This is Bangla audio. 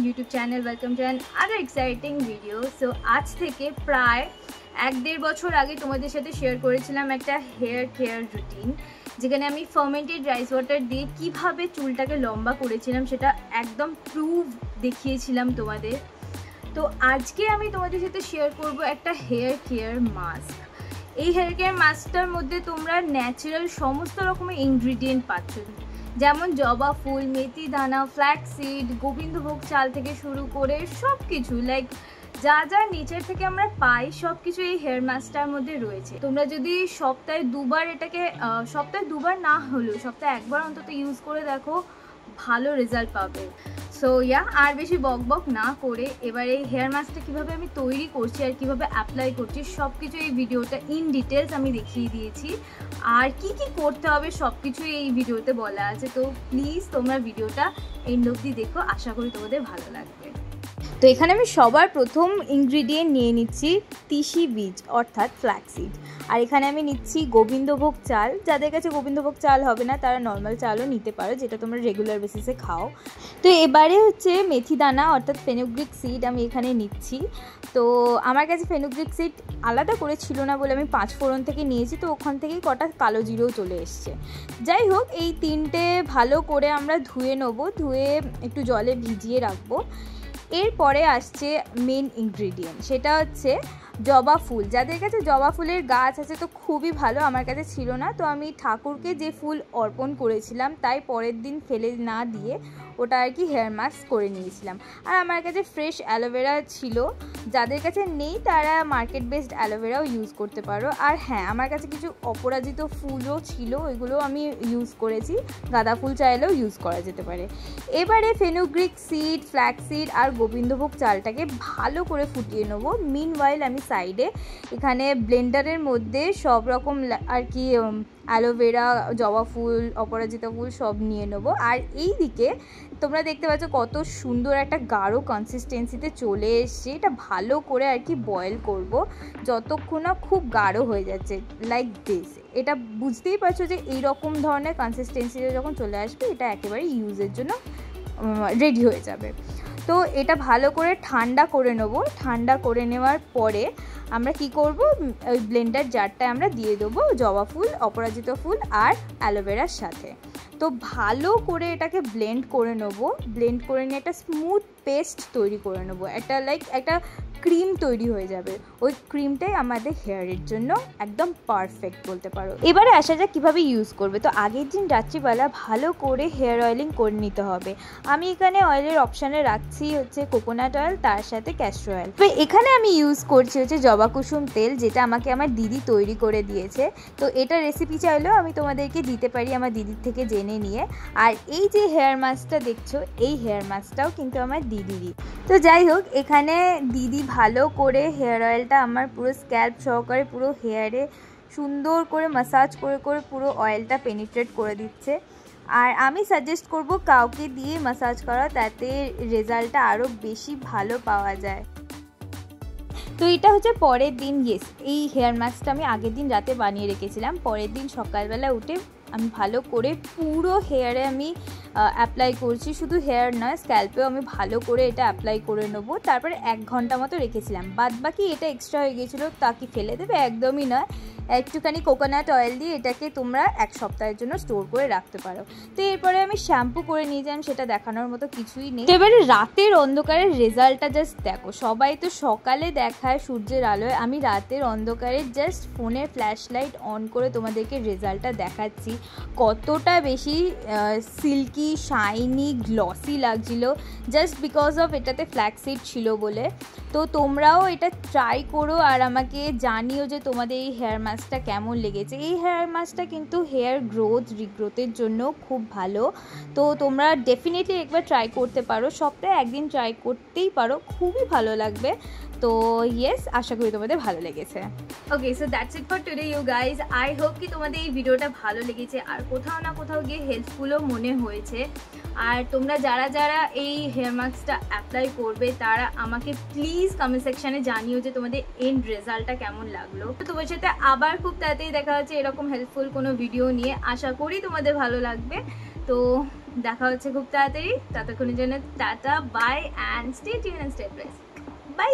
YouTube channel. Welcome to another exciting video. So আজ থেকে প্রায় 1-1.5 বছর আগে তোমাদের সাথে শেয়ার করেছিলাম একটা হেয়ার কেয়ার রুটিন, যেখানে আমি ফার্মেন্টেড রাইস ওয়াটার দিয়ে কিভাবে চুলটাকে লম্বা করেছিলাম সেটা একদম প্রুভ দেখিয়েছিলাম তোমাদের। তো আজকে আমি তোমাদের সাথে শেয়ার করব একটা হেয়ার কেয়ার মাস্ক। এই হেয়ার কেয়ার মাস্কটার মধ্যে তোমরা ন্যাচারাল সমস্ত রকমের ইনগ্রিডিয়েন্ট পাচ্ছ, যেমন জবা ফুল, মেথি দানা, ফ্ল্যাক্সিড, গোবিন্দভোগ চাল থেকে শুরু করে সব কিছু, লাইক যা যা নেচার থেকে আমরা পাই সব কিছু এই হেয়ার মাস্কটার মধ্যে রয়েছে। তোমরা যদি সপ্তাহে 2বার এটাকে সপ্তাহে 2বার না হলেও সপ্তাহে 1বার অন্তত ইউজ করে দেখো, ভালো রেজাল্ট পাবে। সো আর বেশি বকবক না করে এবার এই হেয়ার মাস্কটা কীভাবে আমি তৈরি করছি আর কীভাবে অ্যাপ্লাই করছি সব কিছু এই ভিডিওটা ইন ডিটেলস আমি দেখিয়ে দিয়েছি, আর কি কি করতে হবে সব কিছু এই ভিডিওতে বলা আছে। তো প্লিজ তোমরা ভিডিওটা এন্ড অবধি দেখো, আশা করি তোমাদের ভালো লাগবে। তো এখানে আমি সবার প্রথম ইনগ্রিডিয়েন্ট নিয়ে নিচ্ছি তিসি বীজ অর্থাৎ ফ্ল্যাক্সিড, আর এখানে আমি নিচ্ছি গোবিন্দভোগ চাল। যাদের কাছে গোবিন্দভোগ চাল হবে না তারা নর্মাল চালও নিতে পারো, যেটা তোমরা রেগুলার বেসিসে খাও। তো এবারে হচ্ছে মেথি দানা অর্থাৎ ফেনুগ্রিক সিড আমি এখানে নিচ্ছি। তো আমার কাছে ফেনুগ্রিক সিড আলাদা করে ছিল না বলে আমি 5 ফোড়ন থেকে নিয়েছি, তো ওখান থেকেই কটা কালো জিরেও চলে এসছে। যাই হোক, এই তিনটে ভালো করে আমরা ধুয়ে নেবো, ধুয়ে একটু জলে ভিজিয়ে রাখবো। এরপরে আসছে মেন ইনগ্রিডিয়েন্ট, সেটা হচ্ছে জবা ফুল। যাদের কাছে জবা ফুলের গাছ আছে তো খুবই ভালো, আমার কাছে ছিল না, তো আমি ঠাকুরকে যে ফুল অর্পণ করেছিলাম তাই পরের দিন ফেলে না দিয়ে ওটা আর কি হেয়ার মাস্ক করে নিয়েছিলাম। আর আমার কাছে ফ্রেশ অ্যালোভেরা ছিল, যাদের কাছে নেই তারা মার্কেট বেসড অ্যালোভেরাও ইউজ করতে পারো। আর হ্যাঁ, আমার কাছে কিছু অপরাজিত ফুলও ছিল, ওইগুলো আমি ইউজ করেছি, গাঁদা ফুল চাইলেও ইউজ করা যেতে পারে। এবারে ফেনুগ্রিক সিড, ফ্ল্যাক্সিড আর গোবিন্দভোগ চালটাকে ভালো করে ফুটিয়ে নেবো। মিনওয়াইল আমি সাইডে এখানে ব্লেন্ডারের মধ্যে সব রকম আর কি অ্যালোভেরা, জবা ফুল, অপরাজিতা ফুল সব নিয়ে নেবো। আর এই দিকে তোমরা দেখতে পাচ্ছ কত সুন্দর একটা গাঢ় কনসিস্টেন্সিতে চলে এসছে। এটা ভালো করে আর কি বয়েল করব যতক্ষণ না খুব গাঢ় হয়ে যাচ্ছে, লাইক দিস। এটা বুঝতেই পারছো যে এইরকম ধরনের কনসিস্টেন্সিতে যখন চলে আসবে এটা একেবারে ইউজের জন্য রেডি হয়ে যাবে। তো এটা ভালো করে ঠান্ডা করে নেব। ঠান্ডা করে নেওয়ার পরে আমরা কি করব, ওই ব্লেন্ডার জারটায় আমরা দিয়ে দেবো জবা ফুল, অপরাজিত ফুল আর অ্যালোভেরার সাথে। তো ভালো করে এটাকে ব্লেন্ড করে নেব। ব্লেন্ড করে নিয়ে একটা স্মুথ পেস্ট তৈরি করে নেব, একটা ক্রিম তৈরি হয়ে যাবে। ওই ক্রিমটাই আমাদের হেয়ারের জন্য একদম পারফেক্ট বলতে পারো। এবারে আসা যাক কীভাবে ইউজ করবে। তো আগের দিন রাত্রিবেলা ভালো করে হেয়ার অয়েলিং করে নিতে হবে। আমি এখানে অয়েলের অপশানে রাখছি হচ্ছে কোকোনাট অয়েল, তার সাথে ক্যাস্টর অয়েল। তো এখানে আমি ইউজ করছি হচ্ছে জবা কুসুম তেল, যেটা আমাকে আমার দিদি তৈরি করে দিয়েছে। তো এটা রেসিপি চাইলেও আমি তোমাদেরকে দিতে পারি আমার দিদির থেকে জেনে নিয়ে। আর এই যে হেয়ার মাস্কটা দেখছো, এই হেয়ার মাস্কটাও কিন্তু আমার দিদিরই। তো যাই হোক, এখানে দিদি ভালো করে হেয়ার অয়েলটা আমার পুরো স্ক্যাল্প সহকারে পুরো হেয়ারে সুন্দর করে মাসাজ করে করে পুরো অয়েলটা পেনিট্রেট করে দিচ্ছে। আর আমি সাজেস্ট করব কাউকে দিয়ে মাসাজ করা, তাতে রেজাল্টটা আরও বেশি ভালো পাওয়া যায়। তো এটা হচ্ছে পরের দিন। এই হেয়ার মাস্কটা আমি আগের দিন রাতে বানিয়ে রেখেছিলাম। পরের দিন সকালবেলা উঠে আমি ভালো করে পুরো হেয়ারে আমি অ্যাপ্লাই করছি, শুধু হেয়ার নয় স্ক্যাল্পেও আমি ভালো করে এটা অ্যাপ্লাই করে নেবো। তারপরে 1 ঘন্টা মতো রেখেছিলাম, বাদ বাকি এটা এক্সট্রা হয়ে গিয়েছিলো তা কি ফেলে দেবে, একদমই নয়। একটুখানি কোকোনাট অয়েল দিয়ে এটাকে তোমরা 1 সপ্তাহের জন্য স্টোর করে রাখতে পারো। তো এরপরে আমি শ্যাম্পু করে নিয়েছিলাম, সেটা দেখানোর মতো কিছুই নেই। তো এবারে রাতের অন্ধকারের রেজাল্টটা জাস্ট দেখো। সবাই তো সকালে দেখায় সূর্যের আলোয়, আমি রাতের অন্ধকারে জাস্ট ফোনের ফ্ল্যাশ লাইট অন করে তোমাদেরকে রেজাল্টটা দেখাচ্ছি। কতটা বেশি সিল্কি, শাইনি, গ্লসি লাগছিল, জাস্ট বিকজ অফ এটাতে ফ্ল্যাক্সিড ছিল বলে। তো তোমরাও এটা ট্রাই করো আর আমাকে জানিও যে তোমাদের এই হেয়ার মাস্কটা কেমন লেগেছে। এই হেয়ার মাস্কটা কিন্তু হেয়ার গ্রোথ, রিগ্রোথের জন্য খুব ভালো। তো তোমরা ডেফিনেটলি একবার ট্রাই করতে পারো, সপ্তাহে 1 দিন ট্রাই করতেই পারো, খুবই ভালো লাগবে। তো আশা করি তোমাদের ভালো লেগেছে। Okay, so that's it for today you guys. I hope কি তোমাদের এই ভিডিওটা ভালো লেগেছে আর কোথাও না কোথাও গিয়ে হেল্পফুলও মনে হয়েছে। আর তোমরা যারা যারা এই হেয়ার মাস্কটা অ্যাপ্লাই করবে তারা আমাকে প্লিজ কমেন্ট সেকশানে জানিও যে তোমাদের এন্ড রেজাল্টটা কেমন লাগলো। তো তোমার সাথে আবার খুব তাড়াতাড়ি দেখা হচ্ছে এরকম হেল্পফুল কোনো ভিডিও নিয়ে, আশা করি তোমাদের ভালো লাগবে। তো দেখা হচ্ছে খুব তাড়াতাড়ি, ততক্ষণের জন্য tata, bye, and stay tuned and stay blessed. By.